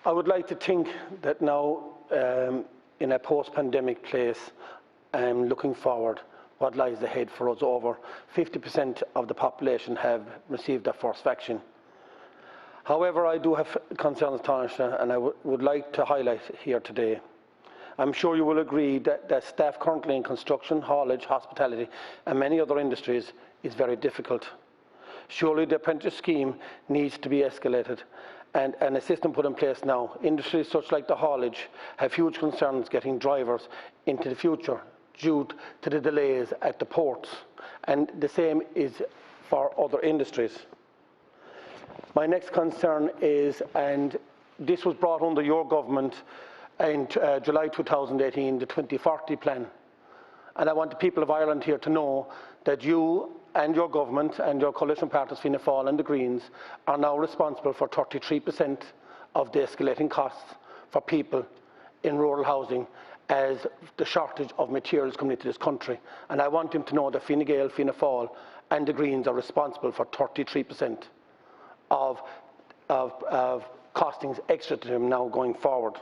I would like to think that now, in a post-pandemic place, looking forward, what lies ahead for us. Over 50% of the population have received their first vaccine. However, I do have concerns, Taoiseach, and I would like to highlight here today. I'm sure you will agree that staff currently in construction, haulage, hospitality and many other industries is very difficult. Surely the apprentice scheme needs to be escalated and a system put in place now. Industries such like the haulage have huge concerns getting drivers into the future due to the delays at the ports, and the same is for other industries. My next concern is, and this was brought under your government in July 2018, the 2040 plan. And I want the people of Ireland here to know that you and your government and your coalition partners, Fianna Fáil and the Greens, are now responsible for 33% of the escalating costs for people in rural housing as the shortage of materials coming into this country. And I want them to know that Fine Gael, Fianna Fáil and the Greens are responsible for 33% of costings extra to them now going forward.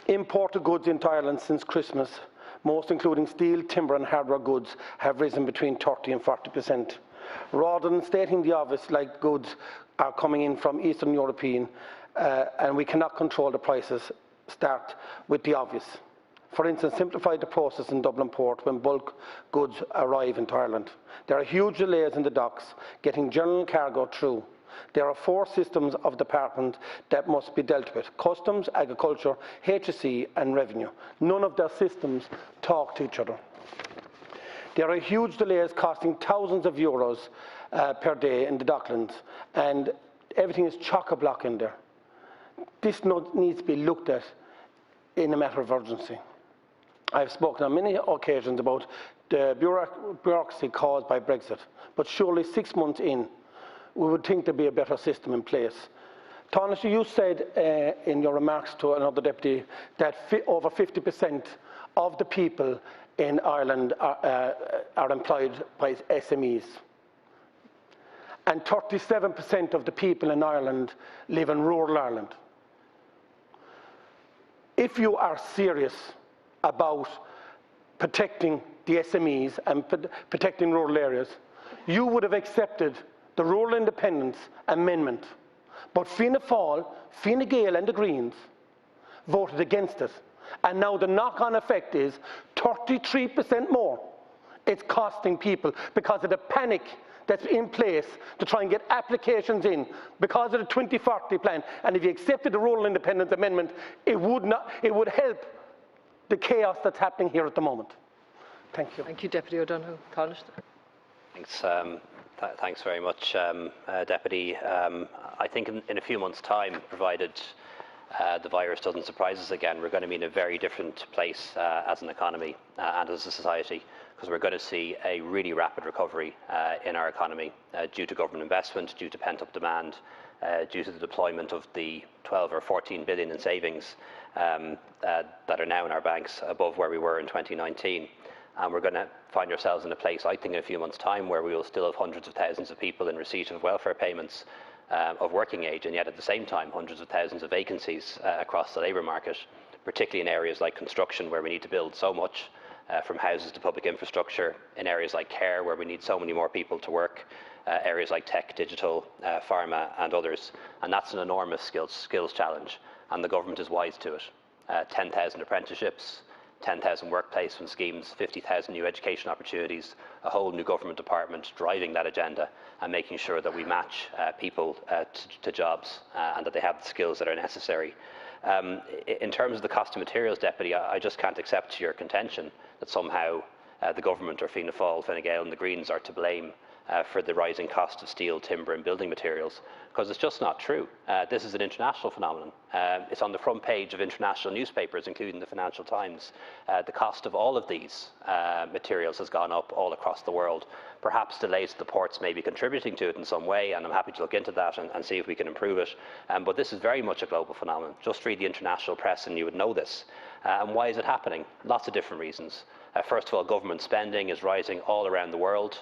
Imported goods into Ireland since Christmas, most including steel, timber and hardware goods, have risen between 30 and 40%. Rather than stating the obvious, like goods are coming in from Eastern European and we cannot control the prices, start with the obvious. For instance, simplify the process in Dublin Port when bulk goods arrive into Ireland. There are huge delays in the docks getting general cargo through. There are 4 systems of department that must be dealt with: customs, agriculture, HSE and revenue. None of their systems talk to each other. There are huge delays costing thousands of euros per day in the docklands, and everything is chock-a-block in there. This needs to be looked at in a matter of urgency. I've spoken on many occasions about the bureaucracy caused by Brexit, but surely 6 months in, we would think there'd be a better system in place. Taoiseach, you said in your remarks to another deputy that over 50% of the people in Ireland are employed by SMEs. And 37% of the people in Ireland live in rural Ireland. If you are serious about protecting the SMEs and protecting rural areas, you would have accepted the Rural Independence Amendment. But Fianna Fáil, Fine Gael and the Greens voted against it. And now the knock-on effect is 33% more it's costing people because of the panic that's in place to try and get applications in because of the 2040 plan. And if you accepted the Rural Independence Amendment, it would help the chaos that's happening here at the moment. Thank you. Thank you, Deputy O'Donoghue. Taoiseach. Thanks. Thanks very much, Deputy. I think in a few months' time, provided the virus doesn't surprise us again, we're going to be in a very different place as an economy and as a society, because we're going to see a really rapid recovery in our economy due to government investment, due to pent-up demand, due to the deployment of the 12 or 14 billion in savings that are now in our banks above where we were in 2019. And we're going to find ourselves in a place, I think, in a few months' time where we will still have hundreds of thousands of people in receipt of welfare payments of working age, and yet at the same time, hundreds of thousands of vacancies across the labour market, particularly in areas like construction, where we need to build so much, from houses to public infrastructure, in areas like care, where we need so many more people to work, areas like tech, digital, pharma and others. And that's an enormous skills challenge, and the government is wise to it. 10,000 apprenticeships, 10,000 work placement schemes, 50,000 new education opportunities, a whole new government department driving that agenda and making sure that we match people to jobs and that they have the skills that are necessary. In terms of the cost of materials, Deputy, I just can't accept your contention that somehow the government or Fianna Fáil, Fine Gael and the Greens are to blame for the rising cost of steel, timber and building materials, because it's just not true. This is an international phenomenon. It's on the front page of international newspapers, including the Financial Times. The cost of all of these materials has gone up all across the world. Perhaps delays at the ports may be contributing to it in some way, and I'm happy to look into that and see if we can improve it. But this is very much a global phenomenon. Just read the international press and you would know this. And why is it happening? Lots of different reasons. First of all, government spending is rising all around the world.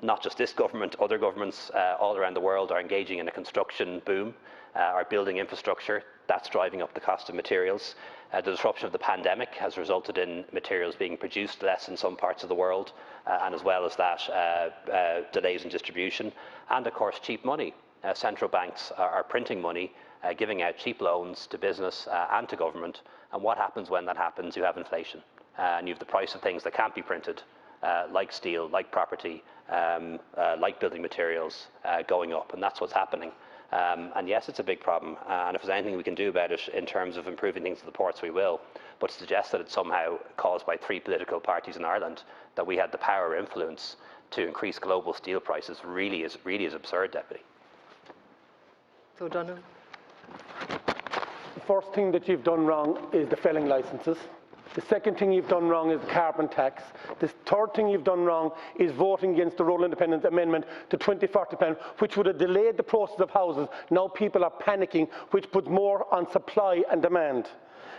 not just this government, other governments all around the world are engaging in a construction boom, are building infrastructure. That's driving up the cost of materials. The disruption of the pandemic has resulted in materials being produced less in some parts of the world, and as well as that, delays in distribution. And of course, cheap money. Central banks are printing money, giving out cheap loans to business and to government. And what happens when that happens? You have inflation. And you have the price of things that can't be printed, like steel, like property, like building materials, going up. And that's what's happening. And yes, it's a big problem, and if there's anything we can do about it in terms of improving things at the ports, we will. But to suggest that it's somehow caused by 3 political parties in Ireland, that we had the power or influence to increase global steel prices, really is absurd, Deputy. So, Donald. The first thing that you've done wrong is the felling licences. The second thing you've done wrong is the carbon tax. The third thing you've done wrong is voting against the Rural Independence Amendment to 2040 plan, which would have delayed the process of houses. Now people are panicking, which puts more on supply and demand.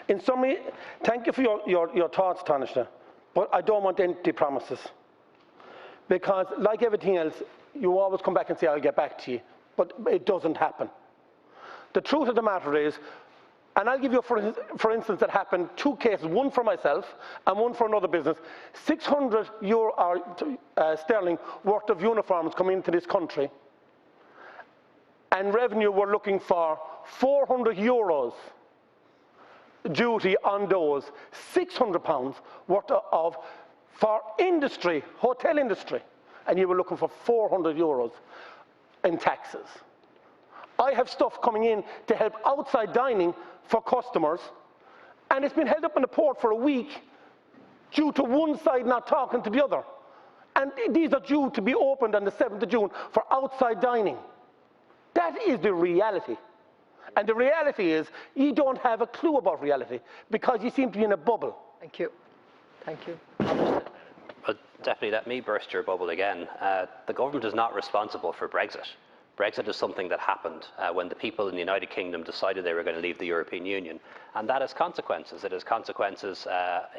In summary, thank you for your thoughts, Taoiseach, but I don't want empty promises. Because like everything else, you always come back and say, I'll get back to you, but it doesn't happen. The truth of the matter is, and I'll give you, for instance, that happened 2 cases, one for myself and one for another business. 600 sterling worth of uniforms coming into this country, and revenue we're looking for 400 euros duty on those. £600 worth of for industry, hotel industry, and you were looking for 400 euros in taxes. I have stuff coming in to help outside dining for customers, and it's been held up in the port for a week due to one side not talking to the other. And these are due to be opened on the 7th of June for outside dining. That is the reality. And the reality is you don't have a clue about reality because you seem to be in a bubble. Thank you. Thank you. Well, Deputy, let me burst your bubble again. The government is not responsible for Brexit. Brexit is something that happened when the people in the United Kingdom decided they were going to leave the European Union. And that has consequences. It has consequences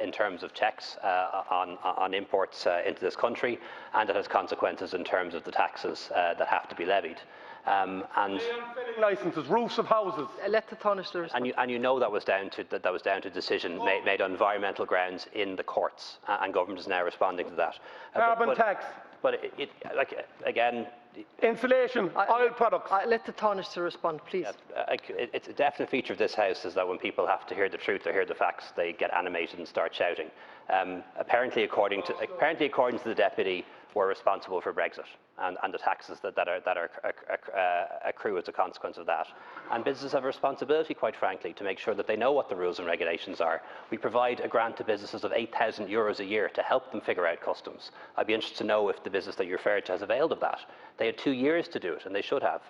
in terms of checks on imports into this country, and it has consequences in terms of the taxes that have to be levied. And filling licences, roofs of houses. Let the Taoiseach respond. And you know that was down to decision made on environmental grounds in the courts, and government is now responding to that. Carbon tax. But again, insulation, oil products. Let the Taoiseach respond, please. It's a definite feature of this House is that when people have to hear the truth or hear the facts, they get animated and start shouting. Apparently, according to the Deputy, we're responsible for Brexit and the taxes that accrue as a consequence of that. And businesses have a responsibility, quite frankly, to make sure that they know what the rules and regulations are. We provide a grant to businesses of €8,000 a year to help them figure out customs. I'd be interested to know if the business that you referred to has availed of that. They had 2 years to do it, and they should have.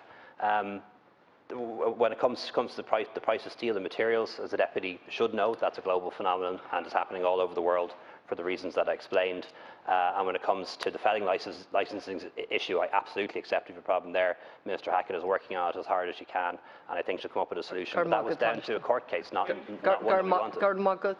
When it comes to the price of steel and materials, as the Deputy should know, that's a global phenomenon and is happening all over the world for the reasons that I explained. And when it comes to the felling licensing issue, I absolutely accept you have a problem there. Minister Hackett is working on it as hard as she can, and I think she'll come up with a solution. But that was down to a court case, not one that we wanted.